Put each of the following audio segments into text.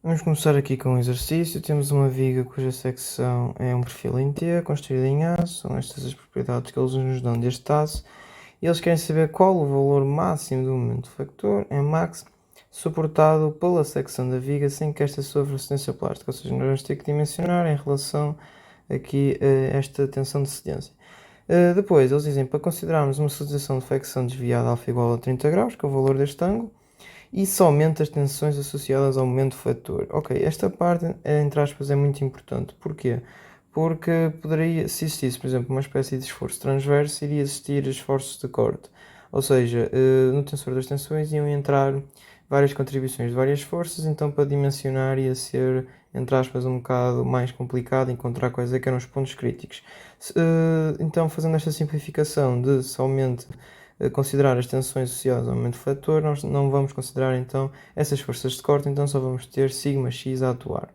Vamos começar aqui com o exercício. Temos uma viga cuja secção é um perfil em T, construída em A. São estas as propriedades que eles nos dão deste aço. E eles querem saber qual o valor máximo do momento factor, Max, suportado pela secção da viga sem que esta sofra resistência plástica. Ou seja, nós vamos ter que dimensionar em relação aqui a esta tensão de cedência. Depois, eles dizem para considerarmos uma situação de flexão desviada alfa igual a 30 graus, que é o valor deste ângulo, e somente as tensões associadas ao momento fletor. Ok, esta parte, entre aspas, é muito importante. Porquê? Porque poderia, se existisse, por exemplo, uma espécie de esforço transverso, iria existir esforços de corte. Ou seja, no tensor das tensões iam entrar várias contribuições de várias forças, então para dimensionar ia ser, entre aspas, um bocado mais complicado encontrar quais é que eram os pontos críticos. Então, fazendo esta simplificação de somente considerar as tensões associadas ao momento fletor, nós não vamos considerar então essas forças de corte, então só vamos ter σx a atuar.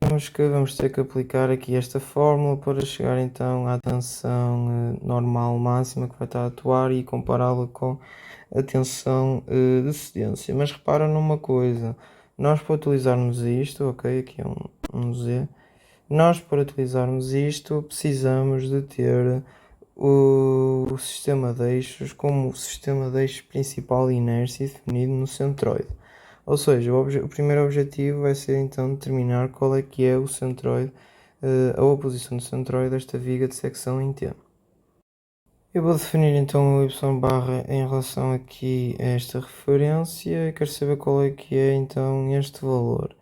Vamos ter que aplicar aqui esta fórmula para chegar então à tensão normal máxima que vai estar a atuar e compará-la com a tensão de cedência. Mas repara numa coisa, nós para utilizarmos isto, ok, aqui é um Z, nós para utilizarmos isto precisamos de ter o sistema de eixos como o sistema de eixos principal de inércia definido no centroide. Ou seja, o primeiro objetivo vai ser então determinar qual é que é o centroide, a oposição do centroide desta viga de secção em T. Eu vou definir então o y barra em relação aqui a esta referência e quero saber qual é que é então este valor.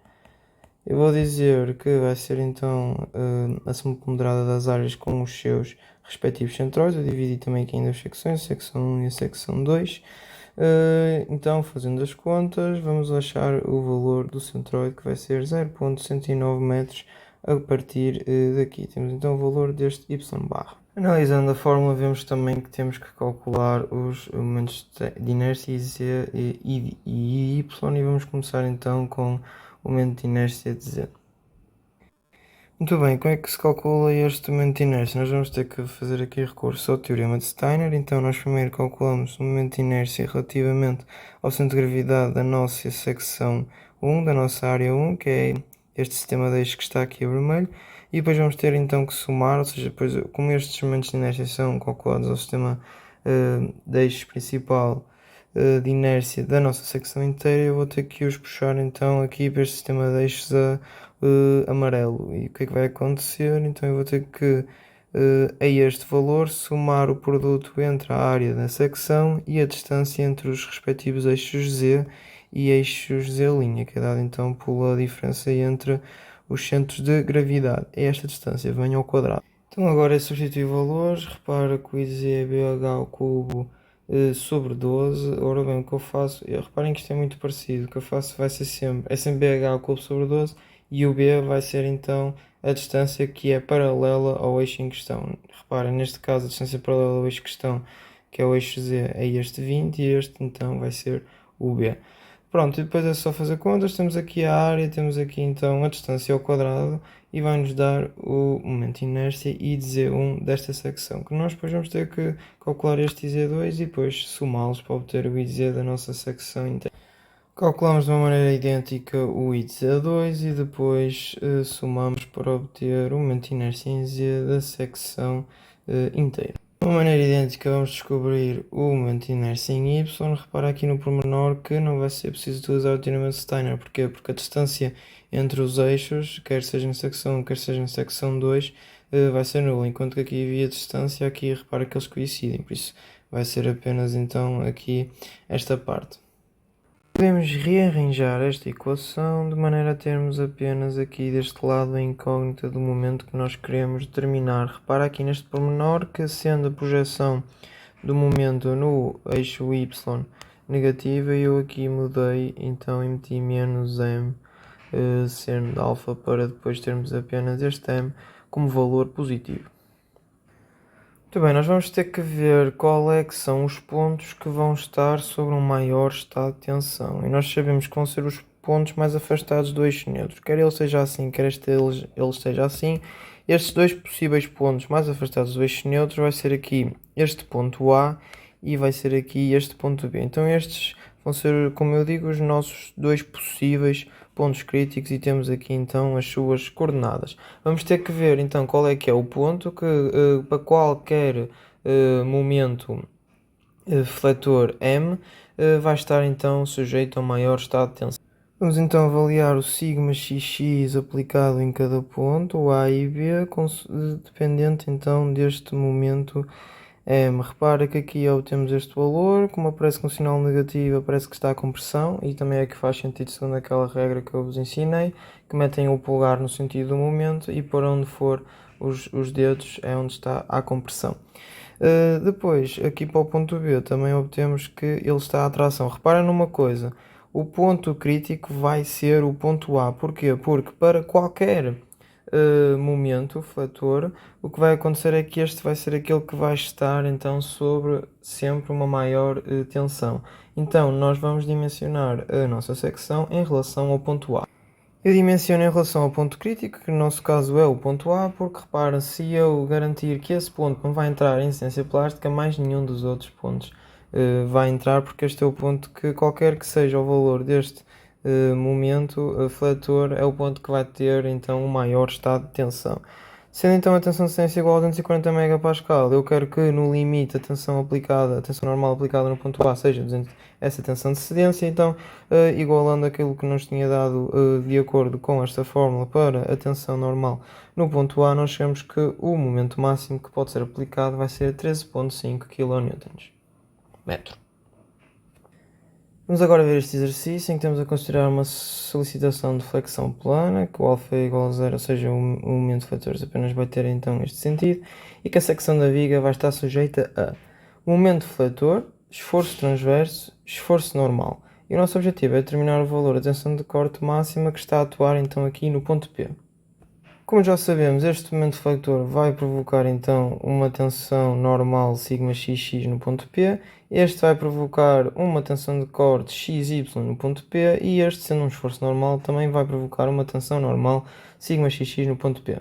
Eu vou dizer que vai ser então a soma ponderada das áreas com os seus respectivos centroides. Eu dividi também aqui em duas secções, a secção 1 e a secção 2. Então, fazendo as contas, vamos achar o valor do centroide, que vai ser 0,109 metros a partir daqui. Temos então o valor deste y barra. Analisando a fórmula, vemos também que temos que calcular os momentos de inércia e y, e vamos começar então com o momento de inércia de Z. Muito bem, como é que se calcula este momento de inércia? Nós vamos ter que fazer aqui recurso ao teorema de Steiner. Então nós primeiro calculamos o momento de inércia relativamente ao centro de gravidade da nossa secção 1, da nossa área 1, que é este sistema de eixos que está aqui a vermelho, e depois vamos ter então que somar, ou seja, depois, como estes momentos de inércia são calculados ao sistema de eixos principal de inércia da nossa secção inteira, eu vou ter que os puxar então aqui para este sistema de eixos amarelo. E o que é que vai acontecer? Então eu vou ter que a este valor somar o produto entre a área da secção e a distância entre os respectivos eixos Z e eixos Z', que é dado então pela diferença entre os centros de gravidade. É esta distância, venha ao quadrado. Então agora é substituir valores, repara que o IZ é BH ao cubo sobre 12. Ora bem, o que eu faço, reparem que isto é muito parecido, o que eu faço vai ser sempre, é sempre BH ao cubo sobre 12 e o B vai ser então a distância que é paralela ao eixo em questão. Reparem, neste caso a distância paralela ao eixo em questão, que é o eixo Z, é este 20 e este então vai ser o B. Pronto, e depois é só fazer contas, temos aqui a área, temos aqui então a distância ao quadrado e vai-nos dar o momento de inércia I de Z1 desta secção, que nós depois vamos ter que calcular este IZ2 e depois somá-los para obter o IZ da nossa secção inteira. Calculamos de uma maneira idêntica o I de Z2 e depois somamos para obter o momento de inércia em Z da secção inteira. De uma maneira idêntica vamos descobrir o momento de inércia em Y. Repara aqui no pormenor que não vai ser preciso utilizar o teorema de Steiner. Porquê? Porque a distância entre os eixos, quer seja na secção 1, quer seja na secção 2, vai ser nula. Enquanto que aqui havia distância, aqui repara que eles coincidem. Por isso vai ser apenas então aqui esta parte. Podemos rearranjar esta equação de maneira a termos apenas aqui deste lado a incógnita do momento que nós queremos determinar. Repara aqui neste pormenor que, sendo a projeção do momento no eixo y negativa, eu aqui mudei então e meti menos m sendo alfa para depois termos apenas este m como valor positivo. Muito bem, nós vamos ter que ver qual é que são os pontos que vão estar sobre um maior estado de tensão. E nós sabemos que vão ser os pontos mais afastados do eixo neutro. Quer ele seja assim, quer ele esteja assim. Estes dois possíveis pontos mais afastados do eixo neutro vai ser aqui este ponto A e vai ser aqui este ponto B. Então estes vão ser, como eu digo, os nossos dois possíveis pontos críticos e temos aqui então as suas coordenadas. Vamos ter que ver então qual é que é o ponto que para qualquer momento fletor M vai estar então sujeito a um maior estado de tensão. Vamos então avaliar o sigma xx aplicado em cada ponto, o A e B, dependente então deste momento M. Repara que aqui obtemos este valor, como aparece com sinal negativo, parece que está com pressão, e também é que faz sentido segundo aquela regra que eu vos ensinei, que metem o polegar no sentido do momento e por onde for os dedos é onde está a compressão. Depois, aqui para o ponto B, também obtemos que ele está à tração. Repara numa coisa, o ponto crítico vai ser o ponto A. Porquê? Porque para qualquer momento fletor, o que vai acontecer é que este vai ser aquele que vai estar então sobre sempre uma maior tensão. Então, nós vamos dimensionar a nossa secção em relação ao ponto A. Eu dimensiono em relação ao ponto crítico, que no nosso caso é o ponto A, porque repara, se eu garantir que esse ponto não vai entrar em incidência plástica, mais nenhum dos outros pontos vai entrar, porque este é o ponto que, qualquer que seja o valor deste momento fletor, é o ponto que vai ter então o maior estado de tensão. Sendo então a tensão de cedência igual a 240 MPa, eu quero que no limite a tensão aplicada, a tensão normal aplicada no ponto A seja essa tensão de cedência, então igualando aquilo que nos tinha dado de acordo com esta fórmula para a tensão normal no ponto A, nós chegamos que o momento máximo que pode ser aplicado vai ser 13,5 kN. Vamos agora ver este exercício em que temos a considerar uma solicitação de flexão plana, que o alfa é igual a zero, ou seja, o momento de fletores apenas vai ter então este sentido, e que a secção da viga vai estar sujeita a momento de fletor, esforço transverso, esforço normal. E o nosso objetivo é determinar o valor da tensão de corte máxima que está a atuar então aqui no ponto P. Como já sabemos, este momento fletor vai provocar então uma tensão normal sigma xx no ponto P, este vai provocar uma tensão de corte xy no ponto P e este, sendo um esforço normal, também vai provocar uma tensão normal sigma xx no ponto P.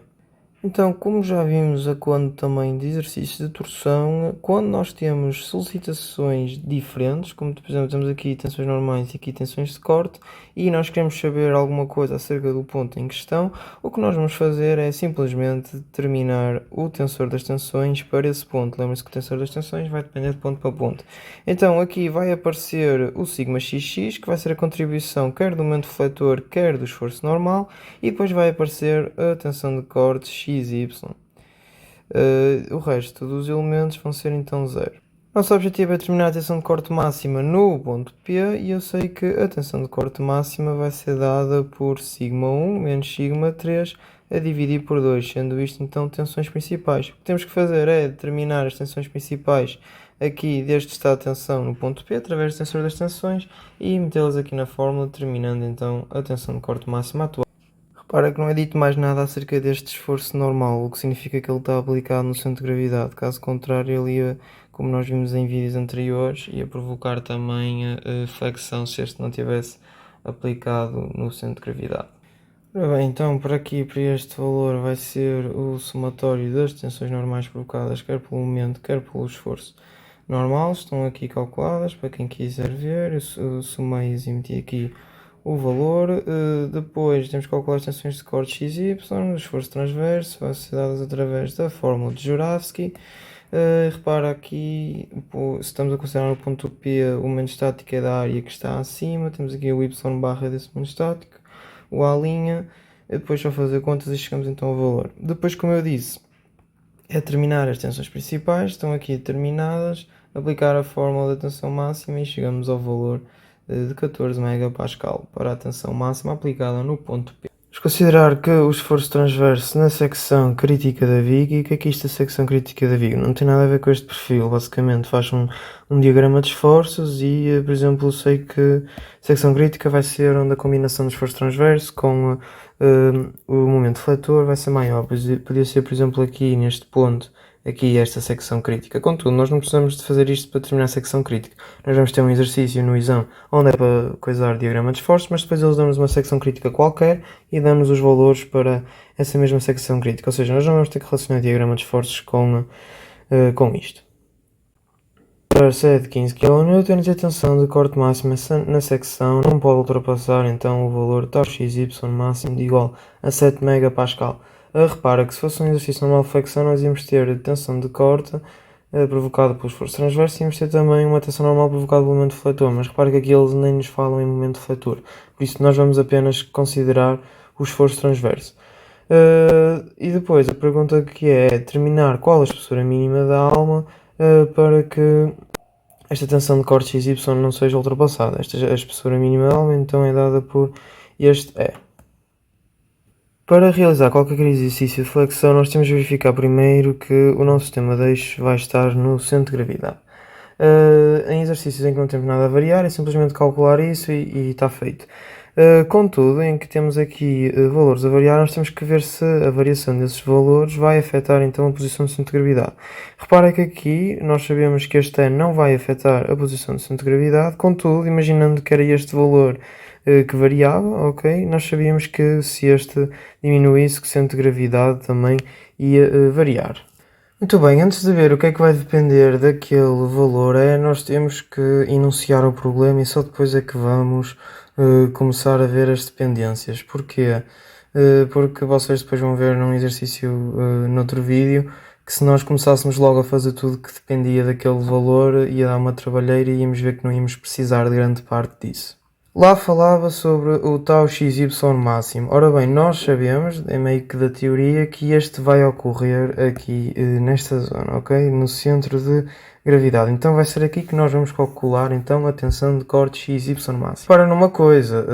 Então, como já vimos a quando também de exercícios de torção, quando nós temos solicitações diferentes, como por exemplo temos aqui tensões normais e aqui tensões de corte, e nós queremos saber alguma coisa acerca do ponto em questão, o que nós vamos fazer é simplesmente determinar o tensor das tensões para esse ponto. Lembra-se que o tensor das tensões vai depender de ponto para ponto. Então aqui vai aparecer o sigma xx, que vai ser a contribuição quer do momento fletor, quer do esforço normal, e depois vai aparecer a tensão de corte xy. O resto dos elementos vão ser então zero. Nosso objetivo é determinar a tensão de corte máxima no ponto P e eu sei que a tensão de corte máxima vai ser dada por σ1 menos σ3 a dividir por 2, sendo isto então tensões principais. O que temos que fazer é determinar as tensões principais aqui deste estado de tensão no ponto P através do tensor das tensões e metê-las aqui na fórmula, determinando então a tensão de corte máxima atual. Repara que não é dito mais nada acerca deste esforço normal, o que significa que ele está aplicado no centro de gravidade. Caso contrário, ele ia, como nós vimos em vídeos anteriores, ia provocar também a flexão se este não tivesse aplicado no centro de gravidade. Ora bem, então para aqui, para este valor, vai ser o somatório das tensões normais provocadas quer pelo momento, quer pelo esforço normal. Estão aqui calculadas para quem quiser ver. Eu somei e meti aqui o valor. Depois temos que calcular as tensões de corte XY, o esforço transverso, vai ser dadas através da fórmula de Joravsky. Repara aqui, se estamos a considerar o ponto P, o momento estático é da área que está acima, temos aqui o Y barra desse momento estático, o A', depois só fazer contas e chegamos então ao valor. Depois, como eu disse, é determinar as tensões principais, estão aqui determinadas, aplicar a fórmula da tensão máxima e chegamos ao valor de 14 MPa para a tensão máxima aplicada no ponto P. Vamos considerar que o esforço transverso na secção crítica da viga, e o que é que isto é a secção crítica da viga? Não tem nada a ver com este perfil, basicamente faz um diagrama de esforços e, por exemplo, sei que a secção crítica vai ser onde a combinação do esforço transverso com o momento fletor vai ser maior. Podia ser, por exemplo, aqui neste ponto, aqui esta secção crítica. Contudo, nós não precisamos de fazer isto para determinar a secção crítica. Nós vamos ter um exercício no exame onde é para coisar diagrama de esforços, mas depois eles dão-nos uma secção crítica qualquer e dão-nos os valores para essa mesma secção crítica. Ou seja, nós não vamos ter que relacionar diagrama de esforços com isto. inversa é de 15 kN e a tensão de corte máxima na secção não pode ultrapassar então o valor tau xy máximo de igual a 7 MPa. Repara que se fosse um exercício normal de flexão nós íamos ter tensão de corte provocada pelo esforço transverso e íamos ter também uma tensão normal provocada pelo momento defletor, mas repara que aqui eles nem nos falam em momento defletor, por isso nós vamos apenas considerar o esforço transverso. E depois a pergunta que é determinar qual a espessura mínima da alma para que esta tensão de corte XY não seja ultrapassada. A espessura mínima da alma então é dada por este E. Para realizar qualquer exercício de flexão, nós temos de verificar primeiro que o nosso sistema de eixo vai estar no centro de gravidade. Em exercícios em que não temos nada a variar, é simplesmente calcular isso e está feito. Contudo, em que temos aqui valores a variar, nós temos que ver se a variação desses valores vai afetar então a posição do centro de gravidade. Repara que aqui nós sabemos que este E não vai afetar a posição do centro de gravidade, contudo, imaginando que era este valor que variava, ok? Nós sabíamos que se este diminuísse, que o centro de gravidade também ia variar. Muito bem, antes de ver o que é que vai depender daquele valor nós temos que enunciar o problema e só depois é que vamos começar a ver as dependências. Porquê? Porque vocês depois vão ver num exercício noutro vídeo que se nós começássemos logo a fazer tudo que dependia daquele valor ia dar uma trabalheira e íamos ver que não íamos precisar de grande parte disso. Lá falava sobre o tau xy máximo. Ora bem, nós sabemos, é meio que da teoria, que este vai ocorrer aqui nesta zona, ok? No centro de gravidade. Então vai ser aqui que nós vamos calcular então a tensão de corte xy máximo. Para numa coisa,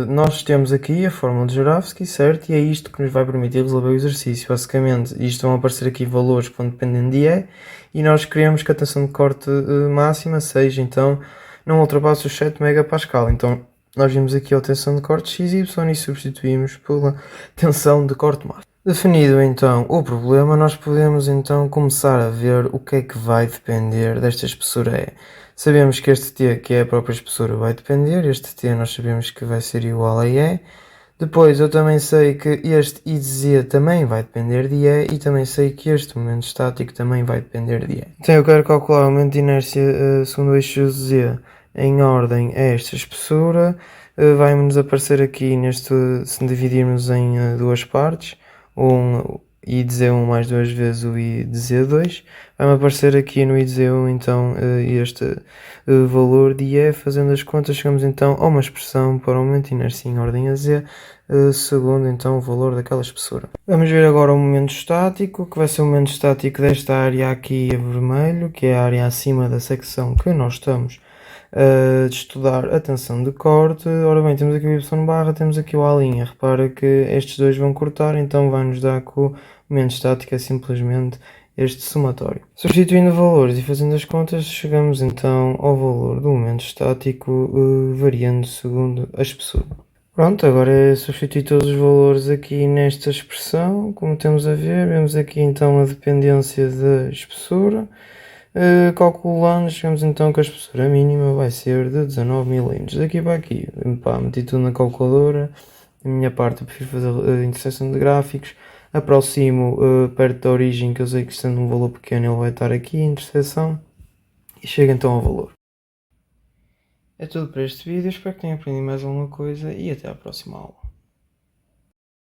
nós temos aqui a fórmula de Joravsky, certo? E é isto que nos vai permitir resolver o exercício. Basicamente, isto vão aparecer aqui valores que vão depender de E nós queremos que a tensão de corte máxima seja então não ultrapassa os 7 MPa. Então nós vimos aqui a tensão de corte XY e substituímos pela tensão de corte máximo. Definido então o problema, nós podemos então começar a ver o que é que vai depender desta espessura E. Sabemos que este T, que é a própria espessura, vai depender, este T nós sabemos que vai ser igual a E. Depois eu também sei que este I de Z também vai depender de E e também sei que este momento estático também vai depender de E. Então eu quero calcular o momento de inércia segundo o eixo Z em ordem a esta espessura. Vai-nos aparecer aqui neste, se dividirmos em duas partes, I de Z1 mais duas vezes o I de Z2, vai-me aparecer aqui no I de Z1 então este valor de E, fazendo as contas chegamos então a uma expressão para o momento de inércia em ordem a Z, segundo então o valor daquela espessura. Vamos ver agora o momento estático, que vai ser o momento estático desta área aqui a vermelho, que é a área acima da secção que nós estamos de estudar a tensão de corte. Ora bem, temos aqui o Y barra, temos aqui o A'. Repara que estes dois vão cortar, então vai-nos dar que o momento estático é simplesmente este somatório. Substituindo valores e fazendo as contas, chegamos então ao valor do momento estático variando segundo a espessura. Pronto, agora é substituir todos os valores aqui nesta expressão, como temos a ver, vemos aqui então a dependência da espessura. Calculando, chegamos então que a espessura mínima vai ser de 19 mm. Daqui para aqui, pá, meti tudo na calculadora. Da minha parte eu prefiro fazer interseção de gráficos. Aproximo perto da origem, que eu sei que sendo um valor pequeno ele vai estar aqui, interseção. E chego então ao valor. É tudo para este vídeo, espero que tenham aprendido mais alguma coisa e até à próxima aula.